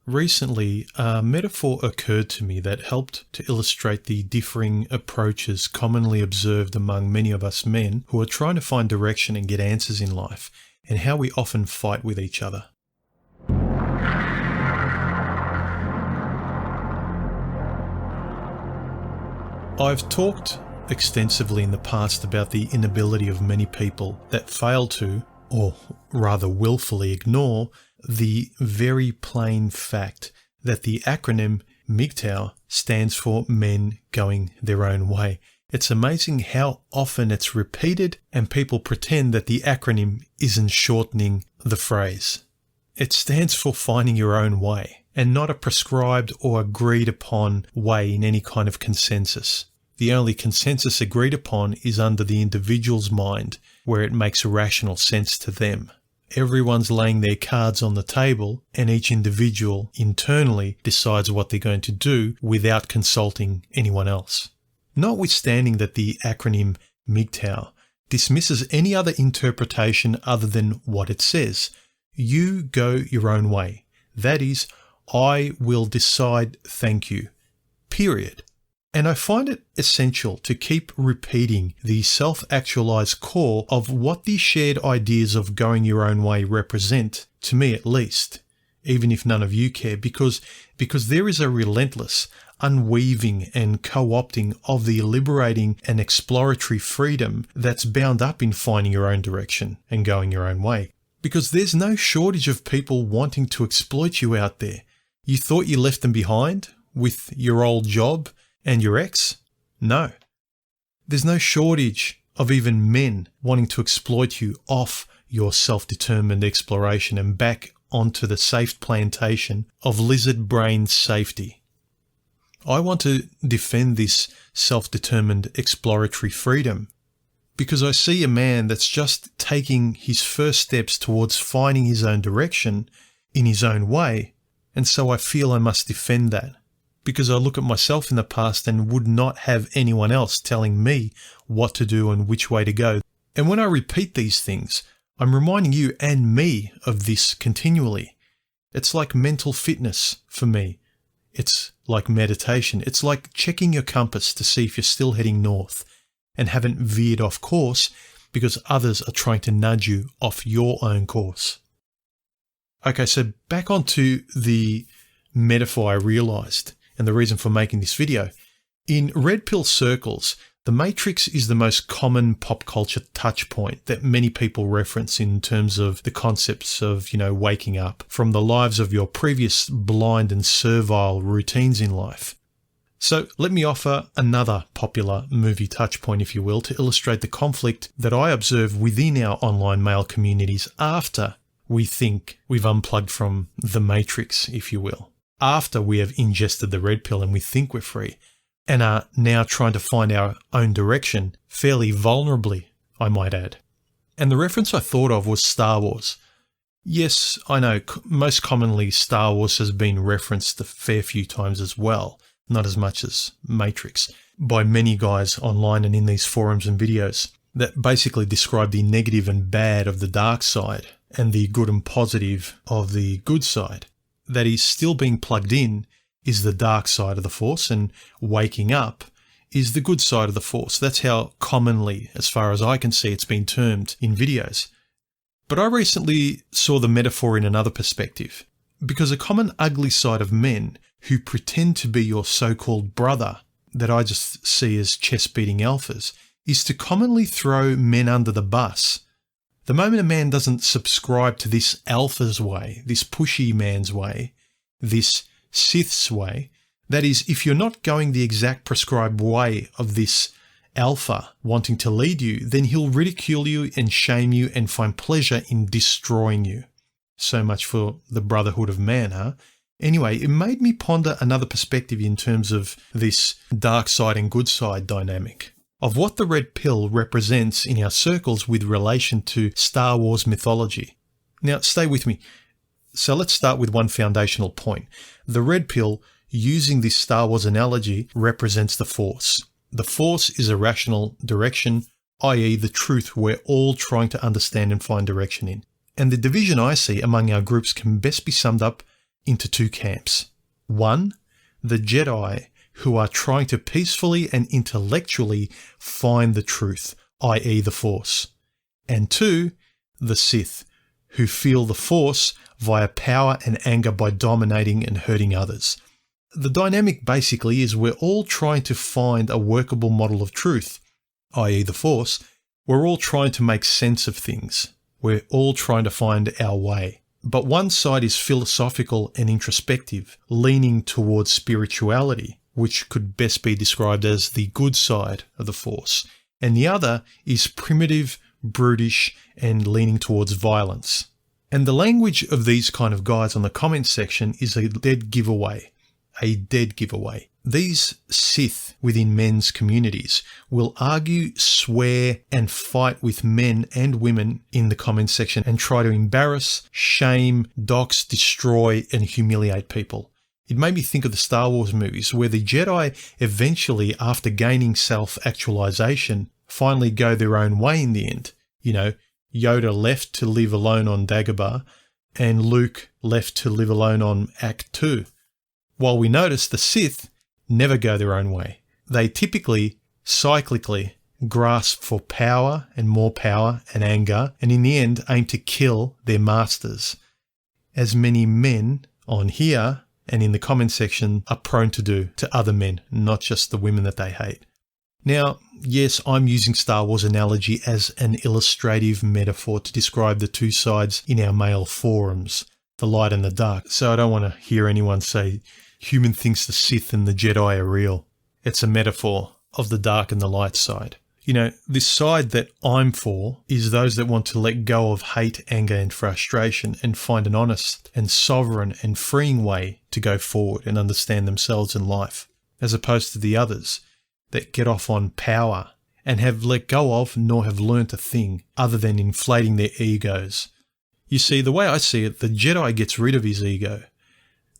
Recently, a metaphor occurred to me that helped to illustrate the differing approaches commonly observed among many of us men who are trying to find direction and get answers in life, and how we often fight with each other. I've talked extensively in the past about the inability of many people that fail to, or rather willfully ignore, the very plain fact that the acronym MGTOW stands for Men Going Their Own Way. It's amazing how often it's repeated and people pretend that the acronym isn't shortening the phrase. It stands for finding your own way and not a prescribed or agreed upon way in any kind of consensus. The only consensus agreed upon is under the individual's mind, where it makes rational sense to them. Everyone's laying their cards on the table, and each individual internally decides what they're going to do without consulting anyone else. Notwithstanding that the acronym MGTOW dismisses any other interpretation other than what it says. You go your own way. That is, I will decide, thank you. Period. And I find it essential to keep repeating the self-actualized core of what these shared ideas of going your own way represent, to me at least, even if none of you care, because there is a relentless unweaving and co-opting of the liberating and exploratory freedom that's bound up in finding your own direction and going your own way. Because there's no shortage of people wanting to exploit you out there. You thought you left them behind with your old job and your ex? No. There's no shortage of even men wanting to exploit you off your self-determined exploration and back onto the safe plantation of lizard-brained safety. I want to defend this self-determined exploratory freedom because I see a man that's just taking his first steps towards finding his own direction in his own way, and so I feel I must defend that. Because I look at myself in the past and would not have anyone else telling me what to do and which way to go. And when I repeat these things, I'm reminding you and me of this continually. It's like mental fitness for me. It's like meditation. It's like checking your compass to see if you're still heading north and haven't veered off course because others are trying to nudge you off your own course. Okay, so back onto the metaphor I realized. And the reason for making this video. In red pill circles, the Matrix is the most common pop culture touch point that many people reference in terms of the concepts of, waking up from the lives of your previous blind and servile routines in life. So let me offer another popular movie touch point, if you will, to illustrate the conflict that I observe within our online male communities after we think we've unplugged from the Matrix, if you will. After we have ingested the red pill and we think we're free and are now trying to find our own direction fairly vulnerably, I might add. And the reference I thought of was Star Wars. Yes, I know, most commonly Star Wars has been referenced a fair few times as well, not as much as Matrix, by many guys online and in these forums and videos that basically describe the negative and bad of the dark side and the good and positive of the good side. That is still being plugged in is the dark side of the Force, and waking up is the good side of the Force. That's how commonly, as far as I can see, it's been termed in videos. But I recently saw the metaphor in another perspective, because a common ugly side of men who pretend to be your so-called brother, that I just see as chest-beating alphas, is to commonly throw men under the bus. The moment a man doesn't subscribe to this alpha's way, this pushy man's way, this Sith's way, that is, if you're not going the exact prescribed way of this alpha wanting to lead you, then he'll ridicule you and shame you and find pleasure in destroying you. So much for the brotherhood of man, huh? Anyway, it made me ponder another perspective in terms of this dark side and good side dynamic, of what the red pill represents in our circles with relation to Star Wars mythology. Now, stay with me. So let's start with one foundational point. The red pill, using this Star Wars analogy, represents the Force. The Force is a rational direction, i.e. the truth we're all trying to understand and find direction in. And the division I see among our groups can best be summed up into two camps. One, the Jedi, who are trying to peacefully and intellectually find the truth, i.e. the Force. And two, the Sith, who feel the Force via power and anger by dominating and hurting others. The dynamic basically is we're all trying to find a workable model of truth, i.e. the Force. We're all trying to make sense of things. We're all trying to find our way. But one side is philosophical and introspective, leaning towards spirituality, which could best be described as the good side of the Force. And the other is primitive, brutish, and leaning towards violence. And the language of these kind of guys on the comments section is a dead giveaway. A dead giveaway. These Sith within men's communities will argue, swear, and fight with men and women in the comments section and try to embarrass, shame, dox, destroy, and humiliate people. It made me think of the Star Wars movies where the Jedi eventually, after gaining self-actualization, finally go their own way in the end. You know, Yoda left to live alone on Dagobah and Luke left to live alone on Act 2. While we notice the Sith never go their own way. They typically, cyclically, grasp for power and more power and anger, and in the end aim to kill their masters, as many men on here and in the comment section are prone to do to other men, not just the women that they hate. Now, yes, I'm using Star Wars analogy as an illustrative metaphor to describe the two sides in our male forums, the light and the dark, so I don't want to hear anyone say, human thinks the Sith and the Jedi are real. It's a metaphor of the dark and the light side. You know, this side that I'm for is those that want to let go of hate, anger and frustration and find an honest and sovereign and freeing way to go forward and understand themselves in life, as opposed to the others that get off on power and have let go of nor have learnt a thing other than inflating their egos. You see, the way I see it, the Jedi gets rid of his ego.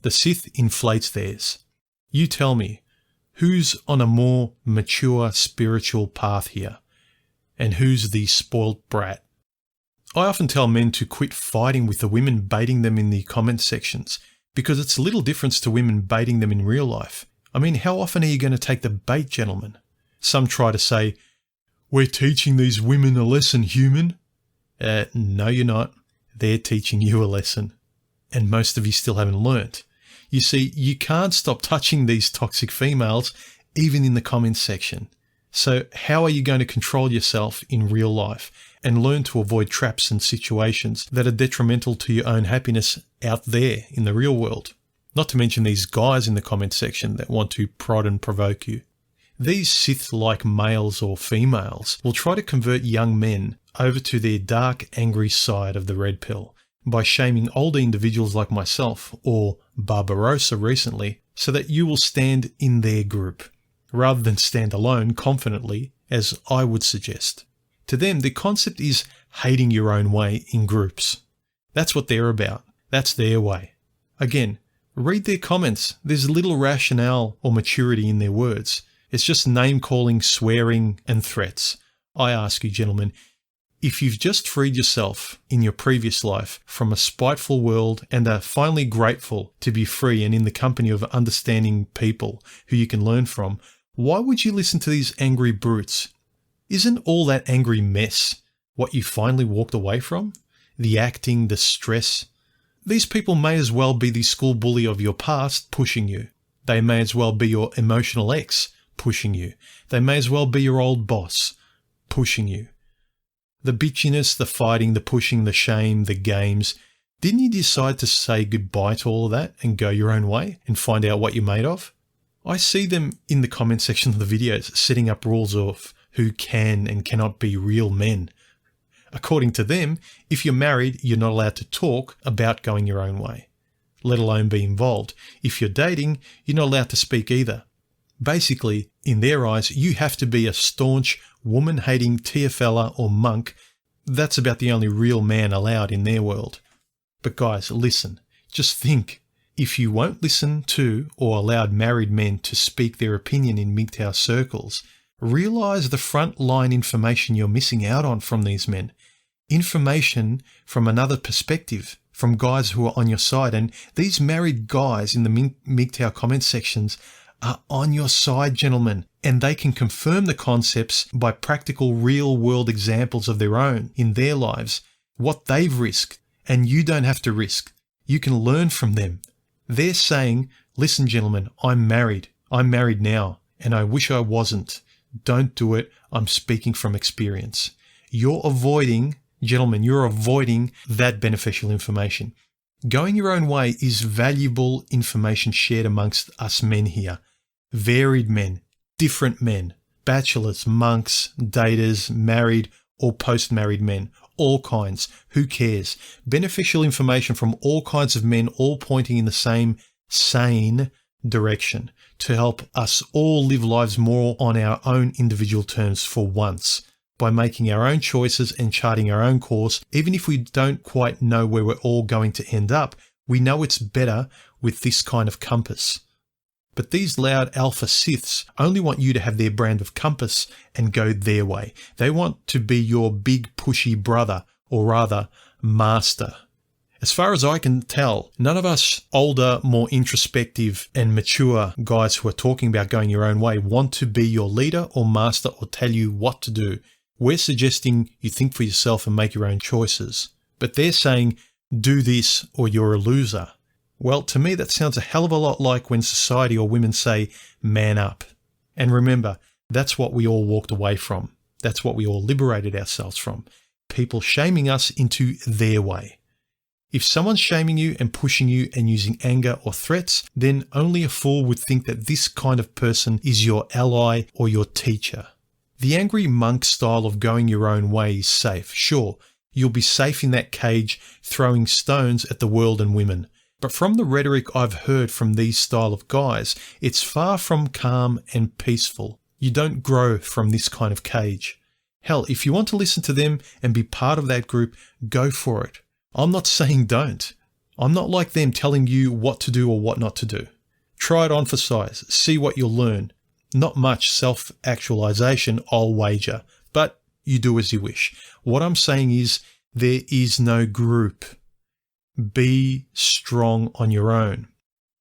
The Sith inflates theirs. You tell me, who's on a more mature spiritual path here? And who's the spoilt brat? I often tell men to quit fighting with the women baiting them in the comment sections, because it's little difference to women baiting them in real life. I mean, how often are you going to take the bait, gentlemen? Some try to say, we're teaching these women a lesson, human. No, you're not. They're teaching you a lesson. And most of you still haven't learnt. You see, you can't stop touching these toxic females, even in the comments section. So how are you going to control yourself in real life and learn to avoid traps and situations that are detrimental to your own happiness out there in the real world? Not to mention these guys in the comments section that want to prod and provoke you. These Sith-like males or females will try to convert young men over to their dark, angry side of the red pill by shaming older individuals like myself or Barbarossa recently so that you will stand in their group, rather than stand alone confidently as I would suggest. To them, the concept is hating your own way in groups. That's what they're about. That's their way. Again, read their comments. There's little rationale or maturity in their words. It's just name-calling, swearing, and threats. I ask you, gentlemen, if you've just freed yourself in your previous life from a spiteful world and are finally grateful to be free and in the company of understanding people who you can learn from, why would you listen to these angry brutes? Isn't all that angry mess what you finally walked away from? The acting, the stress. These people may as well be the school bully of your past pushing you. They may as well be your emotional ex pushing you. They may as well be your old boss pushing you. The bitchiness, the fighting, the pushing, the shame, the games. Didn't you decide to say goodbye to all of that and go your own way and find out what you're made of? I see them in the comment section of the videos setting up rules of who can and cannot be real men. According to them, if you're married, you're not allowed to talk about going your own way, let alone be involved. If you're dating, you're not allowed to speak either. Basically, in their eyes, you have to be a staunch, woman-hating TFLer or monk. That's about the only real man allowed in their world. But guys, listen. Just think. If you won't listen to or allowed married men to speak their opinion in MGTOW circles, realize the front-line information you're missing out on from these men. Information from another perspective, from guys who are on your side. And these married guys in the MGTOW comment sections are on your side, gentlemen, and they can confirm the concepts by practical real-world examples of their own in their lives, what they've risked, and you don't have to risk. You can learn from them. They're saying, listen, gentlemen, I'm married now, and I wish I wasn't. Don't do it. I'm speaking from experience. You're avoiding that beneficial information. Going your own way is valuable information shared amongst us men here. Varied men, different men, bachelors, monks, daters, married or post-married men, all kinds. Who cares? Beneficial information from all kinds of men, all pointing in the same sane direction to help us all live lives more on our own individual terms for once, by making our own choices and charting our own course. Even if we don't quite know where we're all going to end up, we know it's better with this kind of compass. But these loud alpha Siths only want you to have their brand of compass and go their way. They want to be your big pushy brother, or rather, master. As far as I can tell, none of us older, more introspective and mature guys who are talking about going your own way want to be your leader or master or tell you what to do. We're suggesting you think for yourself and make your own choices. But they're saying, do this or you're a loser. Well, to me, that sounds a hell of a lot like when society or women say, man up. And remember, that's what we all walked away from. That's what we all liberated ourselves from. People shaming us into their way. If someone's shaming you and pushing you and using anger or threats, then only a fool would think that this kind of person is your ally or your teacher. The angry monk style of going your own way is safe. Sure, you'll be safe in that cage throwing stones at the world and women. But from the rhetoric I've heard from these style of guys, it's far from calm and peaceful. You don't grow from this kind of cage. Hell, if you want to listen to them and be part of that group, go for it. I'm not saying don't. I'm not like them telling you what to do or what not to do. Try it on for size. See what you'll learn. Not much self-actualization, I'll wager. But you do as you wish. What I'm saying is there is no group. Be strong on your own.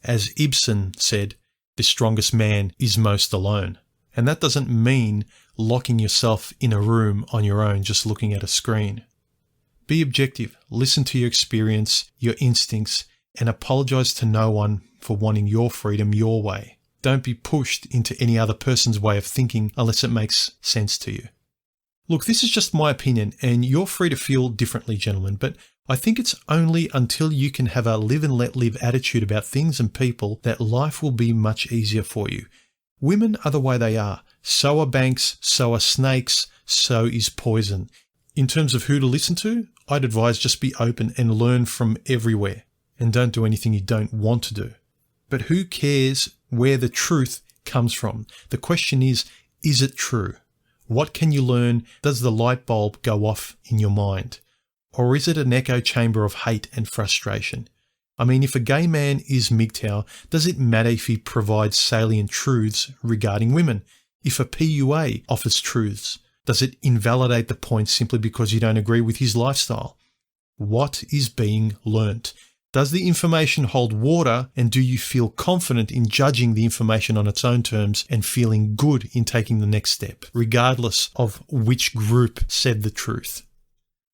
As Ibsen said, the strongest man is most alone. And that doesn't mean locking yourself in a room on your own just looking at a screen. Be objective, listen to your experience, your instincts, and apologize to no one for wanting your freedom your way. Don't be pushed into any other person's way of thinking unless it makes sense to you. Look, this is just my opinion, and you're free to feel differently, gentlemen, but I think it's only until you can have a live and let live attitude about things and people that life will be much easier for you. Women are the way they are. So are banks, so are snakes, so is poison. In terms of who to listen to, I'd advise just be open and learn from everywhere, and don't do anything you don't want to do. But who cares where the truth comes from? The question is it true? What can you learn? Does the light bulb go off in your mind? Or is it an echo chamber of hate and frustration? I mean, if a gay man is MGTOW, does it matter if he provides salient truths regarding women? If a PUA offers truths, does it invalidate the point simply because you don't agree with his lifestyle? What is being learnt? Does the information hold water, and do you feel confident in judging the information on its own terms and feeling good in taking the next step, regardless of which group said the truth?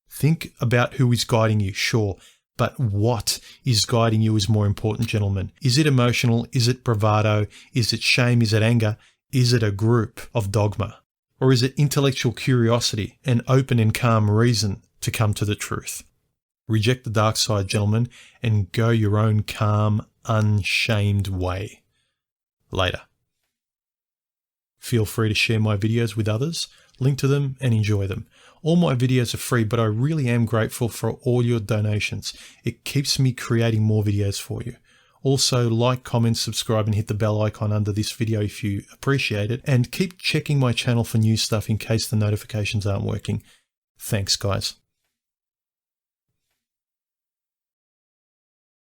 Think about who is guiding you, sure, but what is guiding you is more important, gentlemen. Is it emotional? Is it bravado? Is it shame? Is it anger? Is it a group of dogma? Or is it intellectual curiosity and open and calm reason to come to the truth? Reject the dark side, gentlemen, and go your own calm, unshamed way. Later. Feel free to share my videos with others, link to them and enjoy them. All my videos are free, but I really am grateful for all your donations. It keeps me creating more videos for you. Also, like, comment, subscribe and hit the bell icon under this video if you appreciate it, and keep checking my channel for new stuff in case the notifications aren't working. Thanks, guys.